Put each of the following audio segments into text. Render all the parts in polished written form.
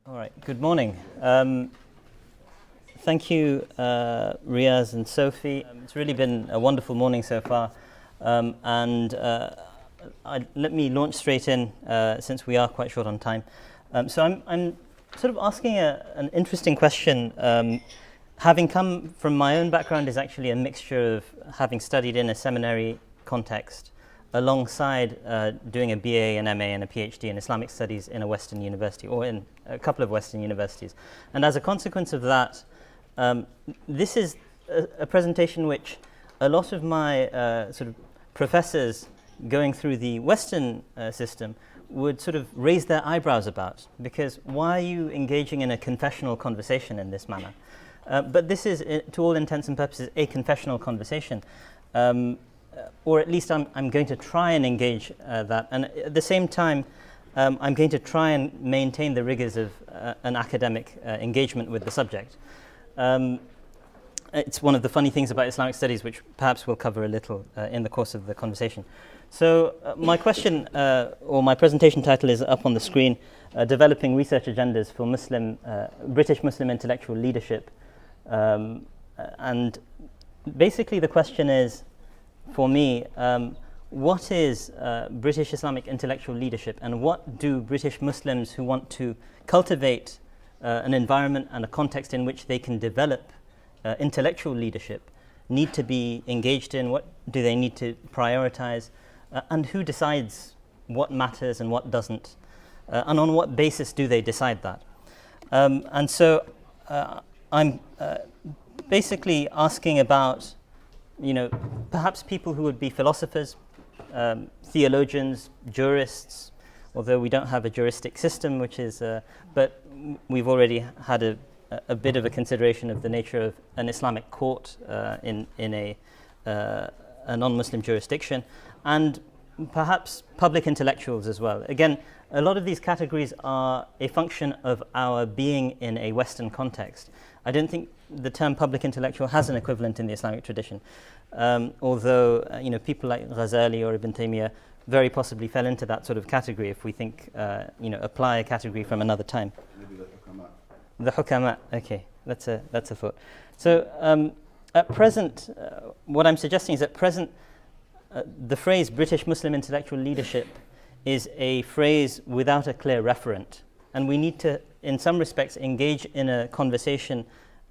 All right, good morning. Thank you, Riaz and Sophie. It's really been a wonderful morning so far. Let me launch straight in since we are quite short on time. So I'm sort of asking an interesting question. Having come from my own background is actually a mixture of having studied in a seminary context alongside doing a BA, an MA and a PhD in Islamic Studies in a Western university or in a couple of Western universities. And as a consequence of that, this is a presentation which a lot of my sort of professors going through the Western system would sort of raise their eyebrows about, because why are you engaging in a confessional conversation in this manner? But this is, to all intents and purposes, a confessional conversation. Or at least I'm going to try and engage that. And at the same time, I'm going to try and maintain the rigors of an academic engagement with the subject. It's one of the funny things about Islamic studies, which perhaps we'll cover a little in the course of the conversation. So my question, or my presentation title is up on the screen, Developing Research Agendas for British Muslim Intellectual Leadership. And basically the question is, for me, what is British Islamic intellectual leadership, and what do British Muslims who want to cultivate an environment and a context in which they can develop intellectual leadership need to be engaged in? What do they need to prioritize? And who decides what matters and what doesn't? And on what basis do they decide that? And so I'm basically asking about, perhaps people who would be philosophers, theologians, jurists, although we don't have a juristic system, which is, but we've already had a bit of a consideration of the nature of an Islamic court in a non-Muslim jurisdiction, and perhaps public intellectuals as well. Again, a lot of these categories are a function of our being in a Western context. I don't think the term public intellectual has an equivalent in the Islamic tradition, although people like Ghazali or Ibn Taymiyyah very possibly fell into that sort of category if we think, apply a category from another time. Maybe the hukama. The hukama, okay, that's a thought. So at present, what I'm suggesting is at present, the phrase British Muslim intellectual leadership is a phrase without a clear referent, and we need to, in some respects, engage in a conversation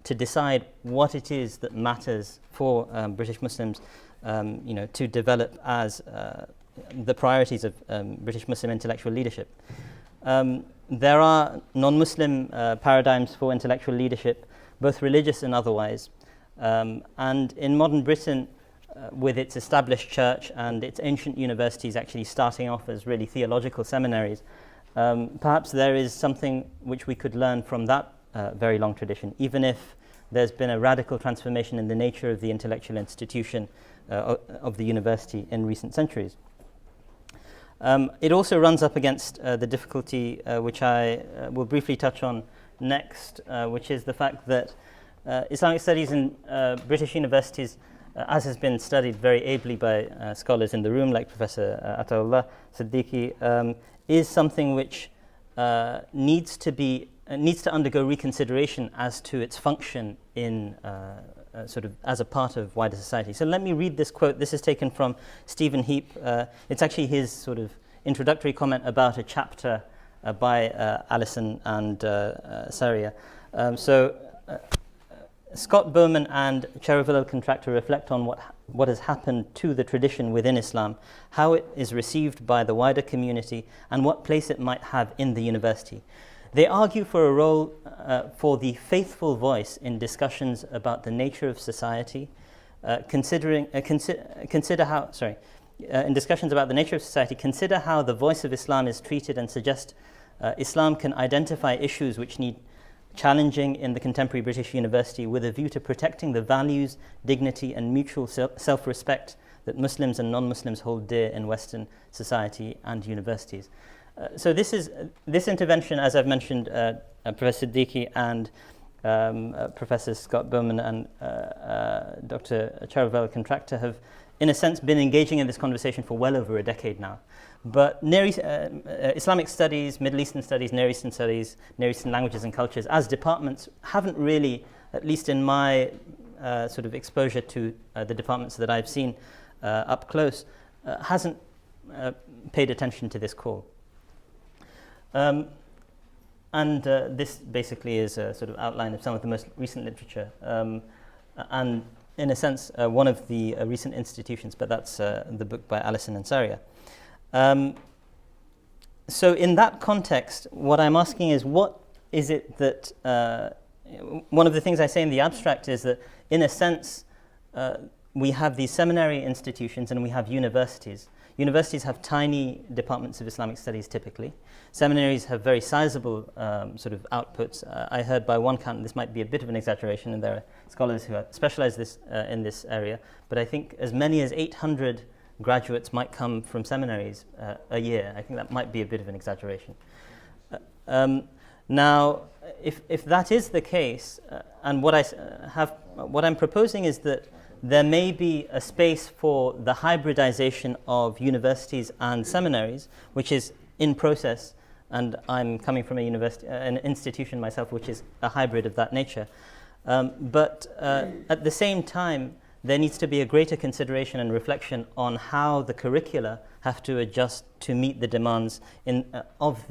to decide what it is that matters for British Muslims, to develop as the priorities of British Muslim intellectual leadership. There are non-Muslim paradigms for intellectual leadership, both religious and otherwise. And in modern Britain, with its established church and its ancient universities actually starting off as really theological seminaries, perhaps there is something which we could learn from that very long tradition, even if there's been a radical transformation in the nature of the intellectual institution of the university in recent centuries. It also runs up against the difficulty which I will briefly touch on next, which is the fact that Islamic studies in British universities, as has been studied very ably by scholars in the room like Professor Ataullah Siddiqui, is something which needs to undergo reconsideration as to its function in sort of as a part of wider society. So let me read this quote. This is taken from Stephen Heap. It's actually his sort of introductory comment about a chapter by Allison and Saria. Scott Bowman and Chervil Contractor reflect on what has happened to the tradition within Islam, how it is received by the wider community, and what place it might have in the university. They argue for a role for the faithful voice in discussions about the nature of society, consider how the voice of Islam is treated, and suggest Islam can identify issues which need challenging in the contemporary British university with a view to protecting the values, dignity, and mutual self-respect that Muslims and non-Muslims hold dear in Western society and universities. So this intervention, as I've mentioned, Professor Siddiqui and Professor Scott Bowman and Dr. Chervil Contractor have, in a sense, been engaging in this conversation for well over a decade now. But Islamic studies, Middle Eastern studies, Near Eastern languages and cultures as departments haven't really, at least in my sort of exposure to the departments that I've seen up close, hasn't paid attention to this call. And this basically is a sort of outline of some of the most recent literature. And in a sense, one of the recent institutions, but that's the book by Alison and Saria. So in that context, what I'm asking is, what is it that, one of the things I say in the abstract is that, in a sense, we have these seminary institutions and we have universities. Universities have tiny departments of Islamic studies typically. Seminaries have very sizable sort of outputs. I heard by one count, this might be a bit of an exaggeration, and there are scholars who specialize in this area, but I think as many as 800 graduates might come from seminaries a year. I think that might be a bit of an exaggeration. Now, if that is the case, and what I'm proposing is that there may be a space for the hybridization of universities and seminaries, which is in process, and I'm coming from an institution myself which is a hybrid of that nature. But at the same time, there needs to be a greater consideration and reflection on how the curricula have to adjust to meet the demands of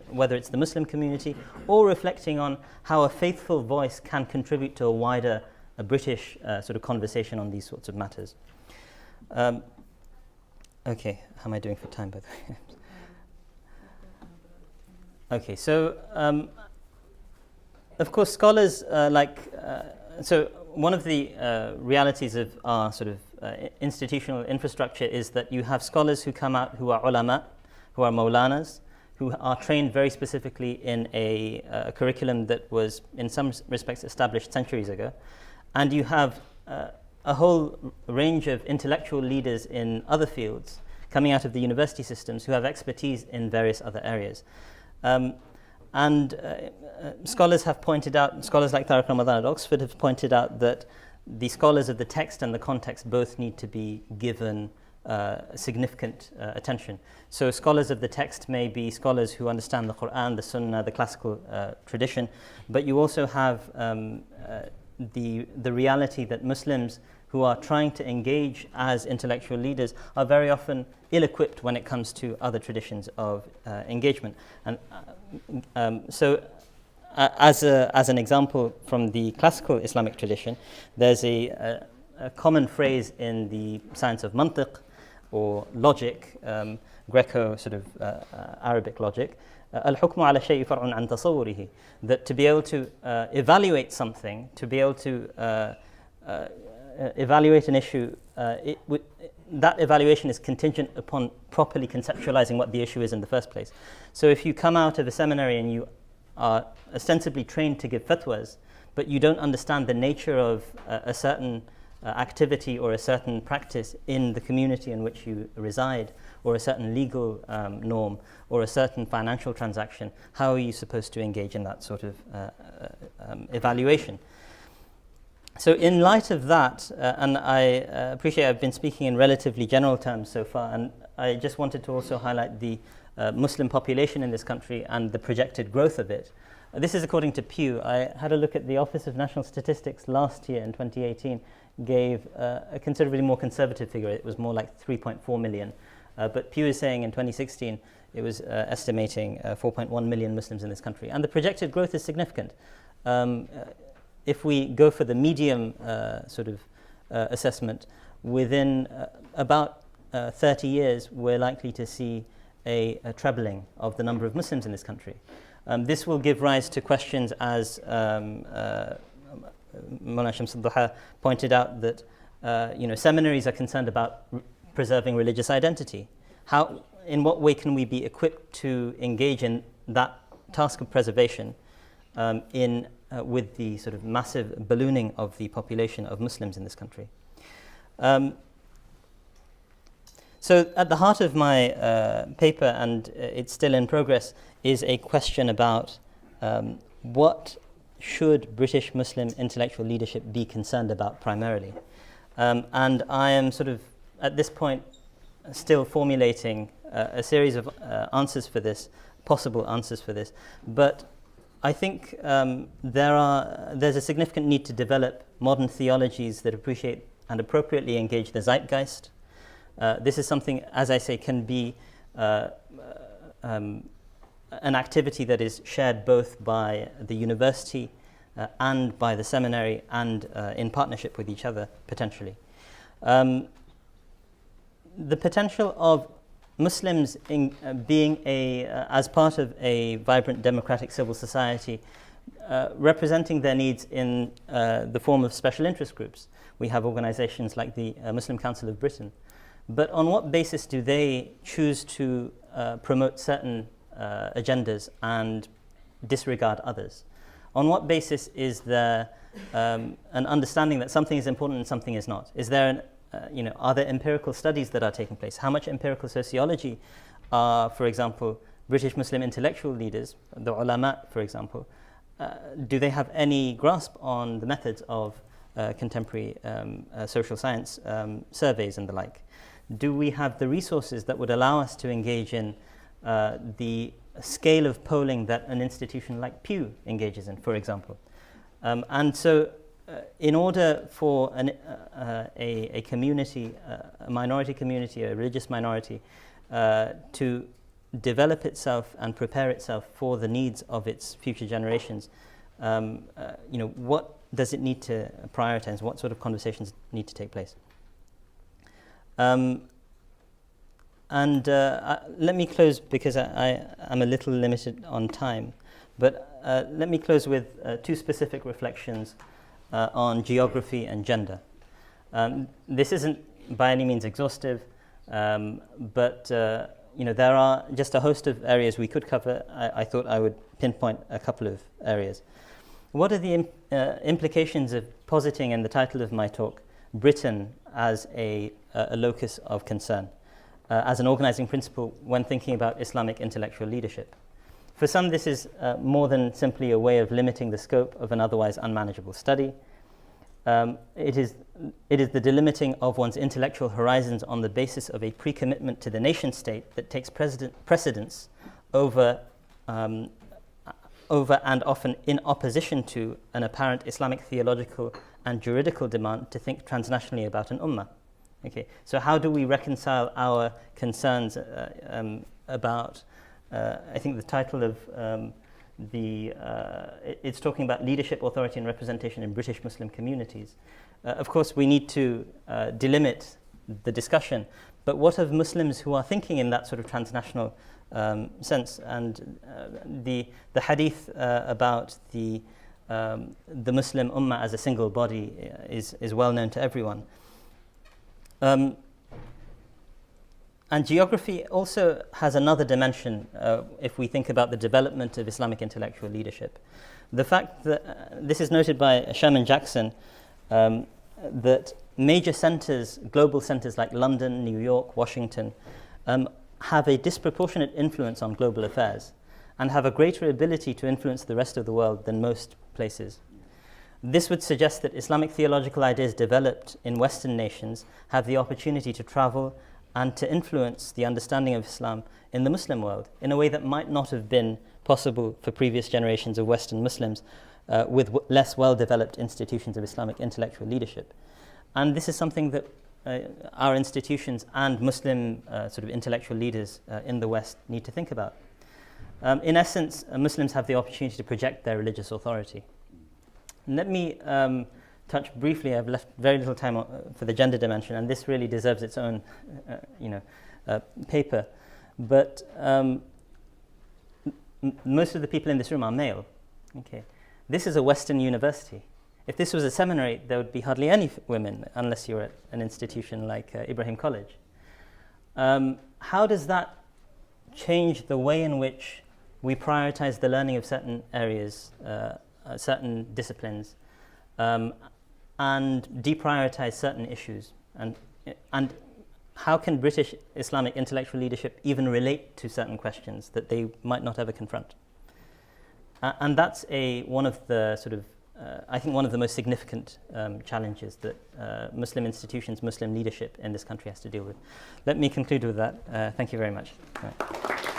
whether it's the Muslim community, or reflecting on how a faithful voice can contribute to a wider British sort of conversation on these sorts of matters. Okay, how am I doing for time, by the way? Okay, so of course scholars so one of the realities of our sort of institutional infrastructure is that you have scholars who come out who are ulama, who are maulanas, who are trained very specifically in a curriculum that was in some respects established centuries ago. And you have a whole range of intellectual leaders in other fields coming out of the university systems who have expertise in various other areas. Scholars have pointed out, scholars like Tariq Ramadan at Oxford have pointed out that the scholars of the text and the context both need to be given significant attention. So scholars of the text may be scholars who understand the Quran, the Sunnah, the classical tradition, but you also have the reality that Muslims who are trying to engage as intellectual leaders are very often ill-equipped when it comes to other traditions of engagement. And so as an example from the classical Islamic tradition, there's a common phrase in the science of mantiq, or logic, Greco sort of Arabic logic, al-hukmu ala shay'i far'un an tasawwurihi, that to be able to evaluate something, to be able to evaluate an issue, that evaluation is contingent upon properly conceptualizing what the issue is in the first place. So if you come out of a seminary and you are ostensibly trained to give fatwas, but you don't understand the nature of a certain activity or a certain practice in the community in which you reside, or a certain legal norm, or a certain financial transaction, how are you supposed to engage in that sort of evaluation? So in light of that, and I appreciate I've been speaking in relatively general terms so far, and I just wanted to also highlight the Muslim population in this country and the projected growth of it. This is according to Pew. I had a look at the Office of National Statistics last year in 2018, gave a considerably more conservative figure. It was more like 3.4 million. But Pew is saying in 2016, it was estimating 4.1 million Muslims in this country. And the projected growth is significant. If we go for the medium sort of assessment, within about 30 years, we're likely to see a trebling of the number of Muslims in this country. This will give rise to questions, as Mawlana Shams al-Duha pointed out, that seminaries are concerned about preserving religious identity. In what way can we be equipped to engage in that task of preservation with the sort of massive ballooning of the population of Muslims in this country? So at the heart of my paper, and it's still in progress, is a question about what should British Muslim intellectual leadership be concerned about primarily. And I am sort of, at this point, still formulating a series of answers for this, possible answers for this. But I think there's a significant need to develop modern theologies that appreciate and appropriately engage the zeitgeist. This is something, as I say, can be an activity that is shared both by the university and by the seminary and in partnership with each other, potentially. The potential of Muslims in being as part of a vibrant democratic civil society, representing their needs in the form of special interest groups. We have organizations like the Muslim Council of Britain. But on what basis do they choose to promote certain agendas and disregard others? On what basis is there an understanding that something is important and something is not? Is there are there empirical studies that are taking place? How much empirical sociology are, for example, British Muslim intellectual leaders, the ulama, for example, do they have any grasp on the methods of contemporary social science surveys and the like? Do we have the resources that would allow us to engage in the scale of polling that an institution like Pew engages in, for example? And so in order for a community, a minority community, a religious minority, to develop itself and prepare itself for the needs of its future generations, what does it need to prioritize? What sort of conversations need to take place? Let me close, because I am a little limited on time, but let me close with two specific reflections on geography and gender. This isn't by any means exhaustive, but there are just a host of areas we could cover. I thought I would pinpoint a couple of areas. What are the implications of positing in the title of my talk Britain as a locus of concern, as an organizing principle when thinking about Islamic intellectual leadership? For some, this is more than simply a way of limiting the scope of an otherwise unmanageable study. It is the delimiting of one's intellectual horizons on the basis of a pre-commitment to the nation state that takes precedence over and often in opposition to an apparent Islamic theological and juridical demand to think transnationally about an ummah. Okay, so how do we reconcile our concerns about, I think the title of it's talking about leadership, authority and representation in British Muslim communities. Of course, we need to delimit the discussion, but what of Muslims who are thinking in that sort of transnational sense? And the hadith about the Muslim ummah as a single body is well known to everyone. And geography also has another dimension if we think about the development of Islamic intellectual leadership. The fact that, this is noted by Sherman Jackson, that major centers, global centers like London, New York, Washington, have a disproportionate influence on global affairs and have a greater ability to influence the rest of the world than most places. This would suggest that Islamic theological ideas developed in Western nations have the opportunity to travel and to influence the understanding of Islam in the Muslim world in a way that might not have been possible for previous generations of Western Muslims with less well-developed institutions of Islamic intellectual leadership. And this is something that our institutions and Muslim sort of intellectual leaders in the West need to think about. In essence, Muslims have the opportunity to project their religious authority. Let me touch briefly, I've left very little time for the gender dimension, and this really deserves its own paper. But most of the people in this room are male. Okay, this is a Western university. If this was a seminary, there would be hardly any women, unless you're at an institution like Ibrahim College. How does that change the way in which we prioritize the learning of certain areas, certain disciplines, and deprioritize certain issues? And how can British Islamic intellectual leadership even relate to certain questions that they might not ever confront? And that's one of the sort of I think, one of the most significant challenges that Muslim institutions, Muslim leadership in this country has to deal with. Let me conclude with that. Thank you very much. Right.